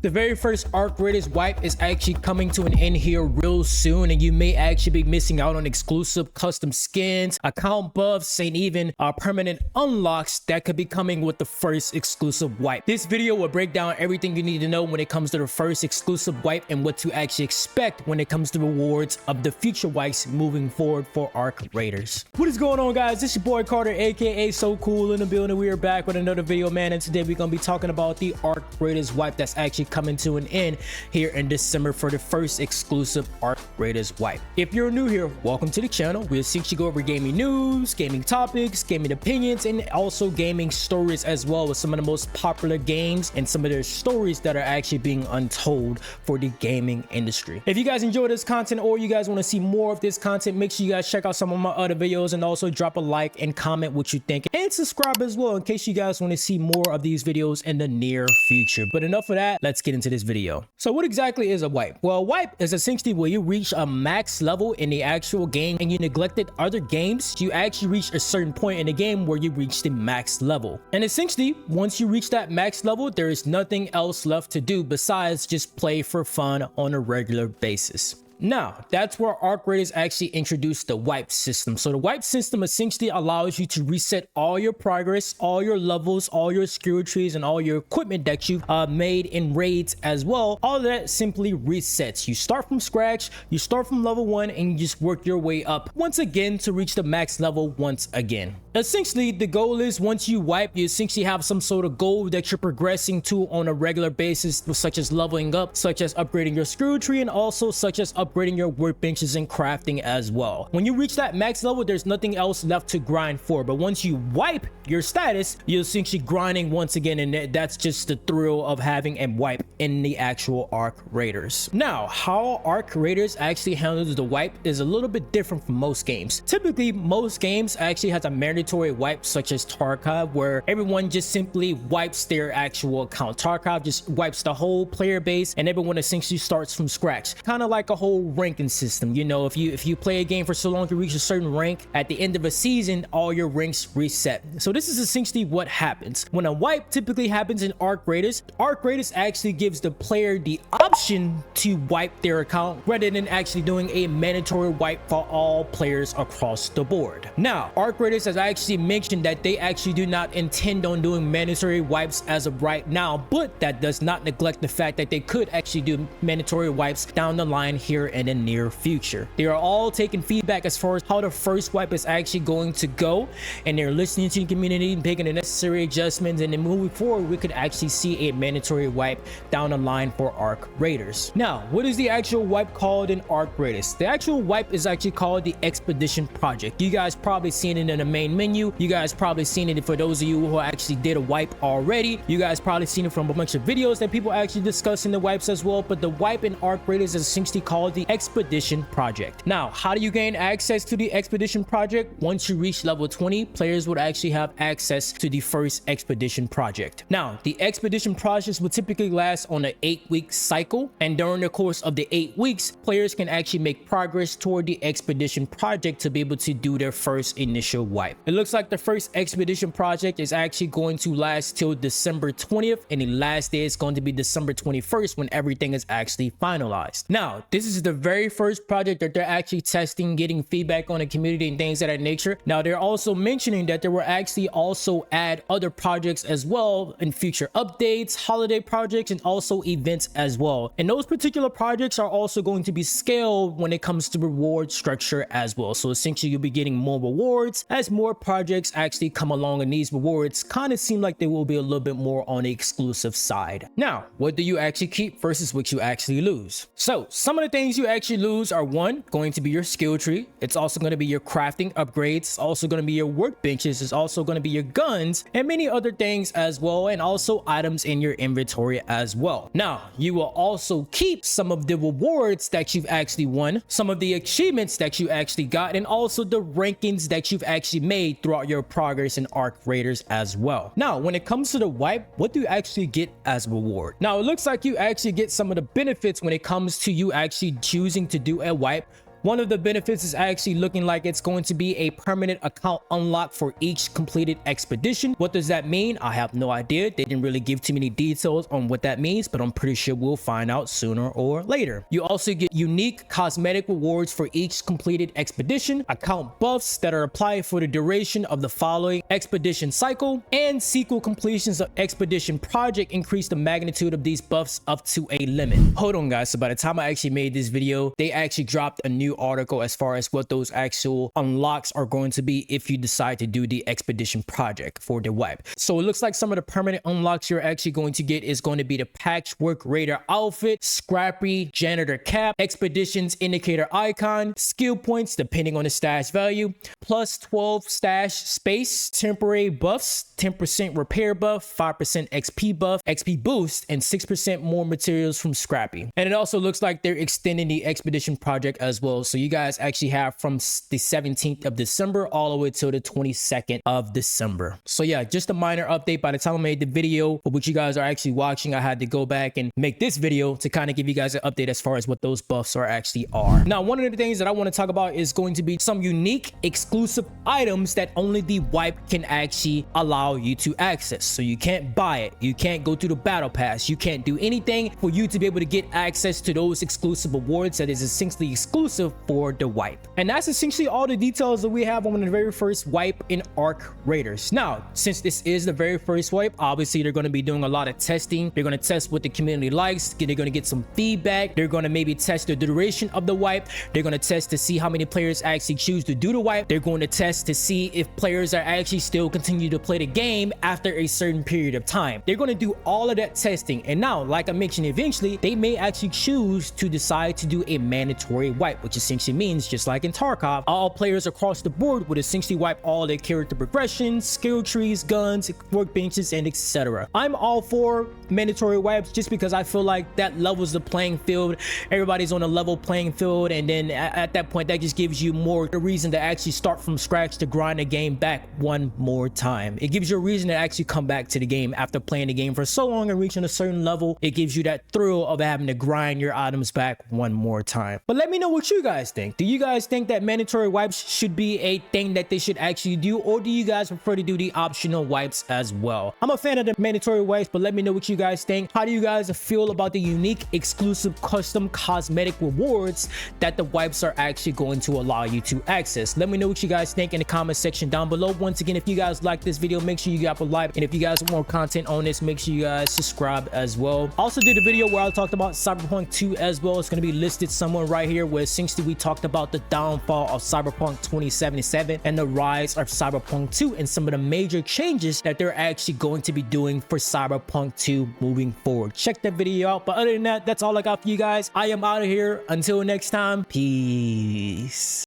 The very first Arc Raiders wipe is actually coming to an end here real soon, and you may actually be missing out on exclusive custom skins, account buffs, and even permanent unlocks that could be coming with the first exclusive wipe. This video will break down everything you need to know when it comes to the first exclusive wipe and what to actually expect when it comes to rewards of the future wipes moving forward for Arc Raiders. What is going on, guys? This is your boy Carter, aka So Cool in the building. We are back with another video, man, and today we're gonna be talking about the Arc Raiders wipe that's actually coming to an end here in December for the first exclusive Arc Raiders wipe. If you're new here, welcome to the channel. We'll seek you go over gaming news, gaming topics, gaming opinions, and also gaming stories as well, with some of the most popular games and some of their stories that are actually being untold for the gaming industry. If you guys enjoy this content or you guys want to see more of this content, make sure you guys check out some of my other videos and also drop a like and comment what you think, and subscribe as well in case you guys want to see more of these videos in the near future. But enough of that, let's get into this video. So what exactly is a wipe? Well, a wipe is essentially where you reach a max level in the actual game and you neglected other games. You actually reach a certain point in the game where you reach the max level, and essentially once you reach that max level, there is nothing else left to do besides just play for fun on a regular basis. Now, that's where Arc Raiders actually introduced the wipe system. So the wipe system essentially allows you to reset all your progress, all your levels, all your skill trees, and all your equipment that you've made in raids as well. All of that simply resets. You start from scratch, you start from level 1, and you just work your way up once again to reach the max level once again. Essentially, the goal is once you wipe, you essentially have some sort of goal that you're progressing to on a regular basis, such as leveling up, such as upgrading your skill tree, and also such as upgrading your workbenches and crafting as well. When you reach that max level, there's nothing else left to grind for, but once you wipe your status, you're essentially grinding once again, and that's just the thrill of having a wipe in the actual Arc Raiders. Now, how Arc Raiders actually handles the wipe is a little bit different from most games. Typically, most games actually has a mandatory wipe, such as Tarkov, where everyone just simply wipes their actual account. Tarkov just wipes the whole player base and everyone essentially starts from scratch, kind of like a whole ranking system. You know, if you play a game for so long to reach a certain rank, at the end of a season all your ranks reset. So this is essentially what happens when a wipe typically happens in Arc Raiders. Arc Raiders actually gives the player the option to wipe their account rather than actually doing a mandatory wipe for all players across the board. Now, Arc Raiders has actually mentioned that they actually do not intend on doing mandatory wipes as of right now, but that does not neglect the fact that they could actually do mandatory wipes down the line here in the near future. They are all taking feedback as far as how the first wipe is actually going to go, and they're listening to the community and making the necessary adjustments, and then moving forward we could actually see a mandatory wipe down the line for Arc Raiders. Now, what is the actual wipe called in Arc Raiders? The actual wipe is actually called the Expedition Project. You guys probably seen it in the main menu. You guys probably seen it for those of you who actually did a wipe already. You guys probably seen it from a bunch of videos that people actually discussing the wipes as well. But the wipe in Arc Raiders is essentially called the Expedition Project. Now, how do you gain access to the Expedition Project? Once you reach level 20, players would actually have access to the first Expedition Project. Now, the Expedition Projects will typically last on an 8-week cycle, and during the course of the 8 weeks, players can actually make progress toward the Expedition Project to be able to do their first initial wipe. It looks like the first Expedition Project is actually going to last till December 20th, and the last day is going to be December 21st when everything is actually finalized. Now, this is the very first project that they're actually testing, getting feedback on the community and things of that nature. Now, they're also mentioning that they will actually also add other projects as well in future updates, holiday projects, and also events as well. And those particular projects are also going to be scaled when it comes to reward structure as well. So essentially you'll be getting more rewards as more projects actually come along, and these rewards kind of seem like they will be a little bit more on the exclusive side. Now, what do you actually keep versus what you actually lose? So some of the things you actually lose are, one, going to be your skill tree. It's also going to be your crafting upgrades. It's also going to be your workbenches. It's also going to be your guns and many other things as well, and also items in your inventory as well. Now, you will also keep some of the rewards that you've actually won, some of the achievements that you actually got, and also the rankings that you've actually made throughout your progress in Arc Raiders as well. Now, when it comes to the wipe, what do you actually get as reward? Now, it looks like you actually get some of the benefits when it comes to you actually choosing to do a wipe One of the benefits is actually looking like it's going to be a permanent account unlock for each completed expedition. What does that mean? I have no idea. They didn't really give too many details on what that means, but I'm pretty sure we'll find out sooner or later. You also get unique cosmetic rewards for each completed expedition, account buffs that are applied for the duration of the following expedition cycle, and sequel completions of expedition project increase the magnitude of these buffs up to a limit. Hold on guys, so by the time I actually made this video, they actually dropped a new article as far as what those actual unlocks are going to be if you decide to do the expedition project for the wipe. So it looks like some of the permanent unlocks you're actually going to get is going to be the Patchwork Raider outfit, Scrappy Janitor Cap, expeditions indicator icon, skill points depending on the stash value, plus 12 stash space, temporary buffs, 10% repair buff, 5% XP buff, XP boost, and 6% more materials from Scrappy. And it also looks like they're extending the expedition project as well. So you guys actually have from the 17th of December all the way till the 22nd of December. So yeah, just a minor update. By the time I made the video for which you guys are actually watching, I had to go back and make this video to kind of give you guys an update as far as what those buffs are actually are. Now, one of the things that I want to talk about is going to be some unique exclusive items that only the wipe can actually allow you to access. So you can't buy it, you can't go to the battle pass, you can't do anything for you to be able to get access to those exclusive awards that is essentially exclusive for the wipe. And that's essentially all the details that we have on the very first wipe in Arc Raiders. Now, since this is the very first wipe, obviously they're going to be doing a lot of testing. They're going to test what the community likes, they're going to get some feedback, they're going to maybe test the duration of the wipe, they're going to test to see how many players actually choose to do the wipe, they're going to test to see if players are actually still continue to play the game after a certain period of time. They're going to do all of that testing, and now, like I mentioned, eventually they may actually choose to decide to do a mandatory wipe, which essentially means, just like in Tarkov, all players across the board would essentially wipe all their character progressions, skill trees, guns, workbenches, and etc. I'm all for mandatory wipes just because I feel like that levels the playing field. Everybody's on a level playing field, and then at that point that just gives you more a reason to actually start from scratch to grind the game back one more time. It gives you a reason to actually come back to the game after playing the game for so long and reaching a certain level. It gives you that thrill of having to grind your items back one more time. But let me know what you guys think. Do you guys think that mandatory wipes should be a thing that they should actually do, or do you guys prefer to do the optional wipes as well? I'm a fan of the mandatory wipes, but let me know what you guys think. How do you guys feel about the unique exclusive custom cosmetic rewards that the wipes are actually going to allow you to access? Let me know what you guys think in the comment section down below. Once again, if you guys like this video, make sure you drop a like, and if you guys want more content on this, make sure you guys subscribe as well. Also did a video where I talked about Cyberpunk 2 as well. It's going to be listed somewhere right here, where essentially we talked about the downfall of Cyberpunk 2077 and the rise of Cyberpunk 2 and some of the major changes that they're actually going to be doing for Cyberpunk 2 moving forward. Check that video out. But other than that, that's all I got for you guys. I am out of here. Until next time, peace.